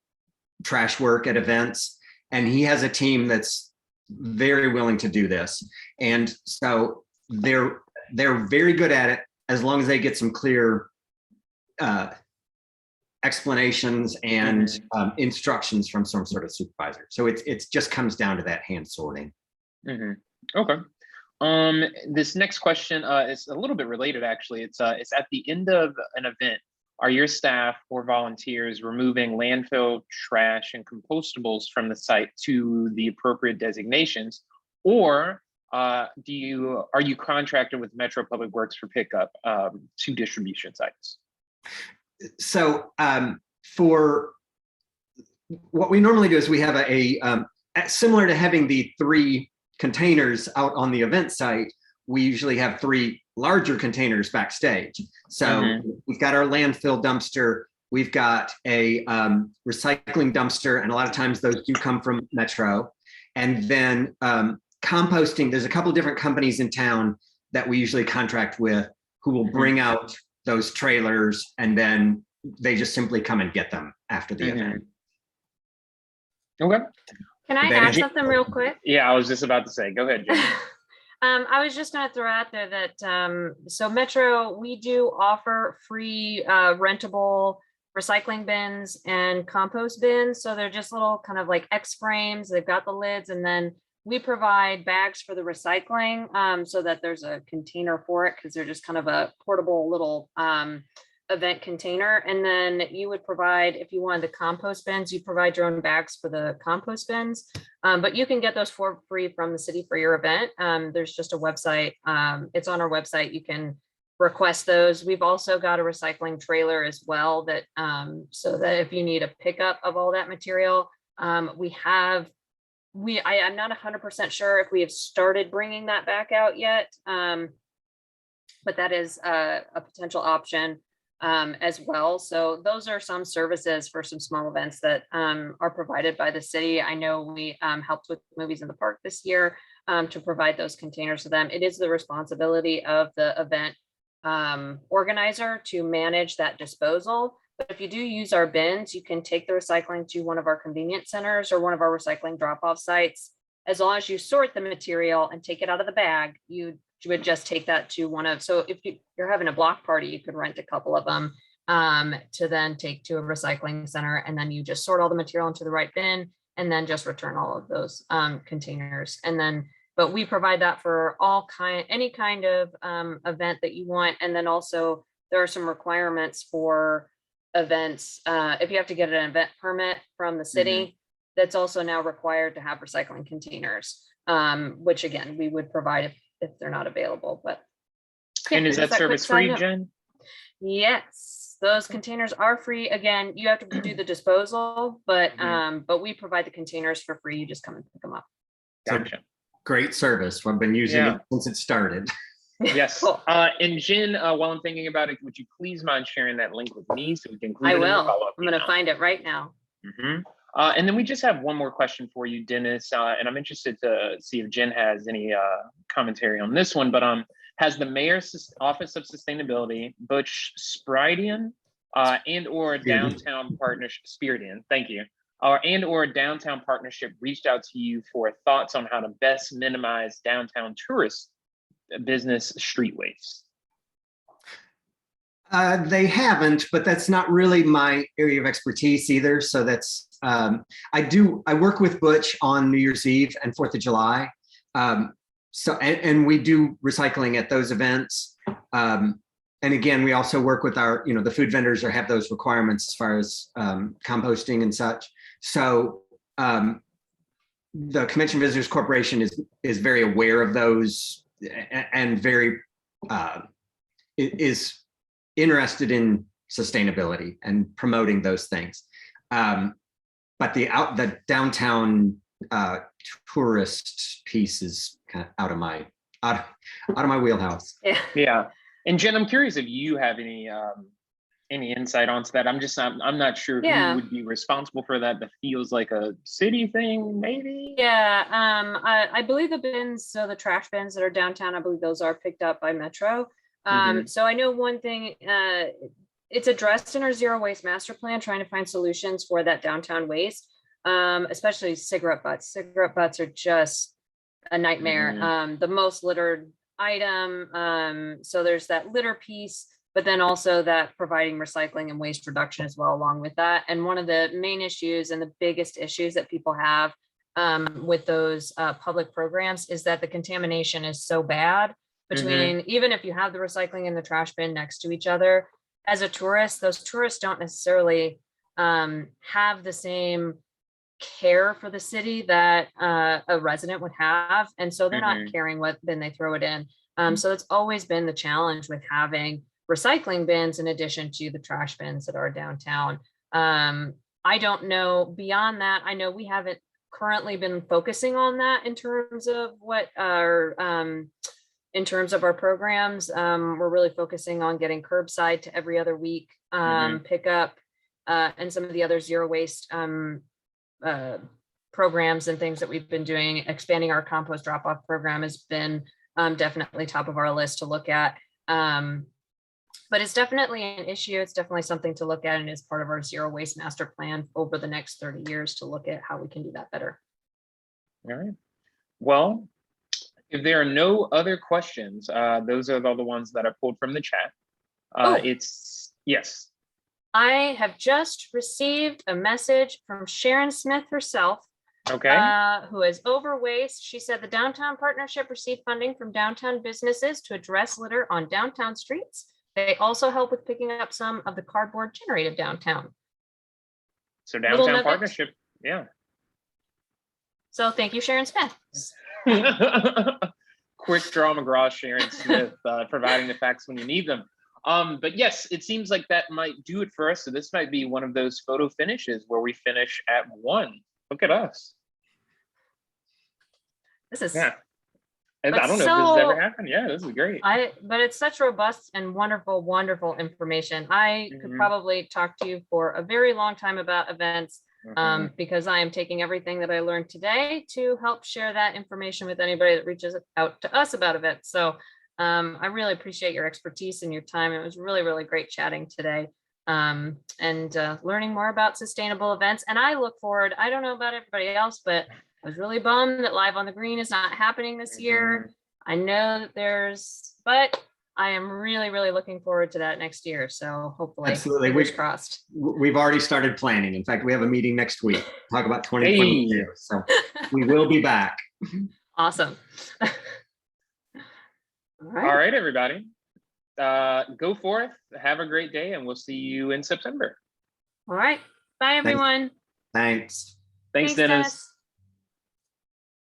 trash work at events, and he has a team that's very willing to do this. And so they're very good at it, as long as they get some clear explanations and instructions from some sort of supervisor. So it just comes down to that hand sorting. Okay. This next question is a little bit related, actually. It's at the end of an event. Are your staff or volunteers removing landfill trash and compostables from the site to the appropriate designations, or are you contracted with Metro Public Works for pickup to distribution sites? So for what we normally do is we have a similar to having the 3 containers out on the event site, we usually have 3 larger containers backstage. So we've got our landfill dumpster, we've got a recycling dumpster, and a lot of times those do come from Metro. And then composting, there's a couple of different companies in town that we usually contract with who will bring out those trailers, and then they just simply come and get them after the event. Okay. Can I add something real quick? Yeah, I was just about to say, go ahead, Jen. I was just going to throw out there that, so Metro, we do offer free rentable recycling bins and compost bins. So they're just little kind of like X frames. They've got the lids, and then we provide bags for the recycling so that there's a container for it, because they're just kind of a portable little event container. And then you would provide, if you wanted the compost bins, you provide your own bags for the compost bins. But you can get those for free from the city for your event. There's just a website. It's on our website. You can request those. We've also got a recycling trailer as well that so that if you need a pickup of all that material, I'm not 100% sure if we have started bringing that back out yet, but that is a potential option as well. So those are some services for some small events that are provided by the city. I know we helped with Movies in the Park this year to provide those containers to them. It is the responsibility of the event organizer to manage that disposal. But if you do use our bins, you can take the recycling to one of our convenience centers or one of our recycling drop-off sites. As long as you sort the material and take it out of the bag, you would just take that to one of, so if you're having a block party, you could rent a couple of them to then take to a recycling center, and then you just sort all the material into the right bin and then just return all of those containers. And then, but we provide that for any kind of event that you want. And then also there are some requirements for events. If you have to get an event permit from the city, that's also now required to have recycling containers, which again, we would provide if they're not available. But yeah, and is that service free, Jen? Yes, those containers are free. Again, you have to do the disposal, but we provide the containers for free. You just come and pick them up. Gotcha. Great service. I've been using it since it started. Yes. Cool. And Jen, while I'm thinking about it, would you please mind sharing that link with me so we can include it in the follow-up I'm going to find it right now. And then we just have one more question for you, Dennis, and I'm interested to see if Jen has any commentary on this one, but has the Mayor's Office of Sustainability, Butch Spiridian, and or Downtown Partnership, Spiridian, thank you, and or Downtown Partnership reached out to you for thoughts on how to best minimize downtown tourist business street waste? They haven't, but that's not really my area of expertise either. So that's, I work with Butch on New Year's Eve and 4th of July. And we do recycling at those events. And again, we also work with our, the food vendors or have those requirements as far as composting and such. So the Convention Visitors Corporation is very aware of those and very, is interested in sustainability and promoting those things. But the downtown tourist piece is kind of out of my wheelhouse. Yeah. And Jen, I'm curious if you have any insight onto that. I'm not sure who would be responsible for that. That feels like a city thing, maybe. Yeah. I believe the bins, so the trash bins that are downtown, I believe those are picked up by Metro. So I know one thing, it's addressed in our zero waste master plan, trying to find solutions for that downtown waste, especially cigarette butts. Cigarette butts are just a nightmare. The most littered item. So there's that litter piece, but then also that providing recycling and waste reduction as well along with that. And one of the main issues and the biggest issues that people have with those public programs is that the contamination is so bad between, even if you have the recycling and the trash bin next to each other, as a tourist, those tourists don't necessarily have the same care for the city that a resident would have. And so they're not caring what bin they throw it in. So it's always been the challenge with having recycling bins in addition to the trash bins that are downtown. I don't know beyond that. I know we haven't currently been focusing on that in terms of what our in terms of our programs. We're really focusing on getting curbside to every other week pickup and some of the other zero waste programs and things that we've been doing. Expanding our compost drop-off program has been definitely top of our list to look at. But it's definitely an issue. It's definitely something to look at, and is part of our zero waste master plan over the next 30 years to look at how we can do that better. All right. Well, if there are no other questions, those are all the ones that I pulled from the chat. Yes. I have just received a message from Sharon Smith herself, who is over waste. She said the Downtown Partnership received funding from downtown businesses to address litter on downtown streets. They also help with picking up some of the cardboard generated downtown. So Downtown Partnership, yeah. So thank you, Sharon Smith. quick draw McGraw, Sharon Smith, providing the facts when you need them. But yes, it seems like that might do it for us. So this might be one of those photo finishes where we finish at 1. Look at us. This is Yeah. And I don't know if this has ever happened. Yeah, this is great. But it's such robust and wonderful, wonderful information. I could probably talk to you for a very long time about events, because I am taking everything that I learned today to help share that information with anybody that reaches out to us about events. So I really appreciate your expertise and your time. It was really, really great chatting today, and learning more about sustainable events. And I look forward, I don't know about everybody else, but I was really bummed that Live on the Green is not happening this year. I know that but I am really, really looking forward to that next year. So hopefully, absolutely, fingers crossed. We've already started planning. In fact, we have a meeting next week, talk about 2022. Hey. So we will be back. Awesome. All right, everybody. Go forth, have a great day, and we'll see you in September. All right. Bye, everyone. Thanks. Thanks, Dennis.